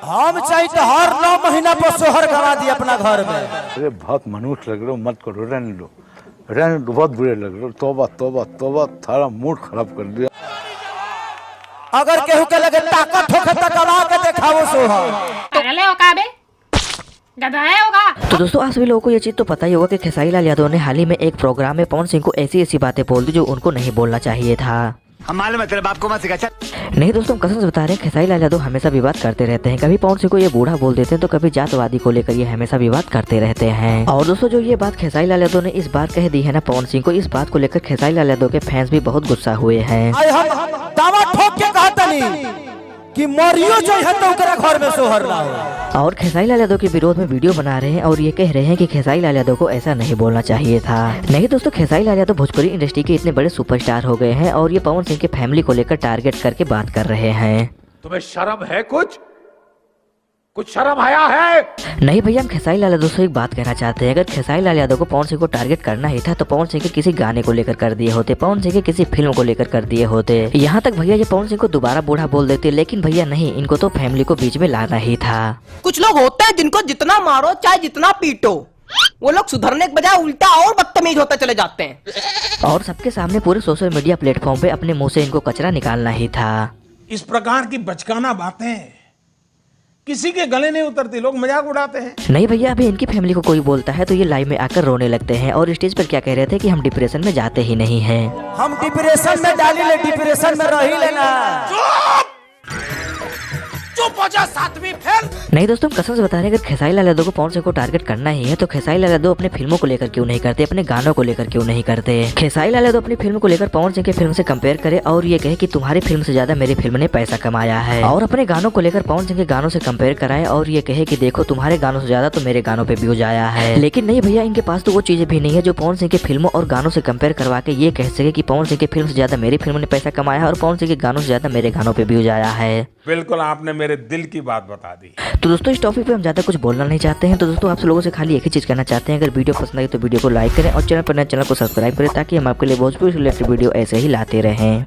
हम चाहिए तो हर 9 महीना पर सोहर गवा दी अपना घर में। अरे बहुत मनुष्य लग रहे हो, मत करो, रहने दो, बहुत बुरे लग रहे हो। तौबा तौबा तौबा, थारा मूड खराब कर दिया। अगर केहू के लगे ताकत होखे त गवा के दिखाओ सोहर। पागल है का बे? गधा है होगा। तो दोस्तों आप सभी लोगों को ये चीज तो पता ही होगा कि खेसारी लाल यादव ने हाल ही में एक प्रोग्राम में पवन सिंह को ऐसी बातें बोल दी जो उनको नहीं बोलना चाहिए था। हमारे मतलब बाप को मत सिखा। नहीं दोस्तों, हम कसम से बता रहे हैं, खेसारी लाल यादव हमेशा विवाद करते रहते हैं। कभी पवन सिंह को ये बूढ़ा बोल देते हैं तो कभी जातवादी को लेकर ये हमेशा विवाद करते रहते हैं। और दोस्तों जो ये बात खेसारी लाल यादव ने इस बार कह दी है ना पवन सिंह को, इस बात को लेकर खेसारी लाल यादव के फैंस भी बहुत गुस्सा हुए हैं। हम दावा ठोक के कहतनी कि मरियो जो है तो ओकरा घर में सोहर ना हो। और खेसारी लाल यादव के विरोध में वीडियो बना रहे हैं और ये कह रहे हैं कि खेसारी लाल यादव को ऐसा नहीं बोलना चाहिए था। नहीं दोस्तों, खेसारी लाल यादव भोजपुरी इंडस्ट्री के इतने बड़े सुपरस्टार हो गए हैं और ये पवन सिंह के फैमिली को लेकर टारगेट करके बात कर रहे हैं। तुम्हें शर्म है? कुछ शर्म आया है? नहीं भैया, हम खेसारी लाल यादव से एक बात कहना चाहते हैं। अगर खेसारी लाल यादव को पवन सिंह को टारगेट करना ही था तो पवन सिंह के किसी गाने को लेकर कर दिए होते, पवन सिंह के किसी फिल्म को लेकर कर दिए होते। यहाँ तक भैया ये पवन सिंह को दोबारा बूढ़ा बोल देते, लेकिन भैया नहीं, इनको तो फैमिली को बीच में लाना ही था। कुछ लोग होते हैं जिनको जितना मारो चाहे जितना पीटो, वो लोग सुधरने के बजाय उल्टा और बदतमीज होते चले जाते हैं। और सबके सामने पूरे सोशल मीडिया प्लेटफॉर्म पे अपने मुंह से इनको कचरा निकालना ही था। इस प्रकार की बचकाना बातें किसी के गले नहीं उतरती, लोग मजाक उड़ाते हैं। नहीं भैया, अभी इनकी फैमिली को कोई बोलता है तो ये लाइव में आकर रोने लगते हैं और स्टेज पर क्या कह रहे थे कि हम डिप्रेशन में जाते ही नहीं हैं। हम डिप्रेशन में डाली ले, डिप्रेशन में रही लेना। चुप हो जा, 7वीं फेल। नहीं दोस्तों, कसम से बता रहे हैं, अगर खेसारी लाल यादव को पवन सिंह को टारगेट करना ही है तो खेसारी लाल यादव अपने फिल्मों को लेकर क्यों नहीं करते, अपने गानों को लेकर क्यों नहीं करते। खेसारी लाल यादव अपनी फिल्म को लेकर पवन सिंह की फिल्म से कंपेयर करे और ये कहे कि तुम्हारी फिल्म से ज्यादा मेरी फिल्म ने पैसा कमाया है। और अपने गानों को लेकर पवन सिंह के गानों से कंपेयर कराए और ये कहे कि देखो तुम्हारे गानों से ज्यादा तो मेरे गानों पे व्यूज आया है। लेकिन नहीं भैया, इनके पास तो वो चीजें भी नहीं है जो पवन सिंह के फिल्मों और गानों से कंपेयर करवा के ये कह सके कि पवन सिंह की फिल्म से ज्यादा मेरी फिल्म ने पैसा कमाया है और पवन सिंह के गानों से ज्यादा मेरे गानों पे व्यूज आया है। बिल्कुल आपने मेरे दिल की बात बता दी। तो दोस्तों इस टॉपिक पे हम ज्यादा कुछ बोलना नहीं चाहते हैं। तो दोस्तों आप लोगों से खाली एक ही चीज कहना चाहते हैं, अगर वीडियो पसंद आई तो वीडियो को लाइक करें और चैनल पर नए चैनल को सब्सक्राइब करें ताकि हम आपके लिए भोजपुरी रिलेटेड वीडियो ऐसे ही लाते रहें।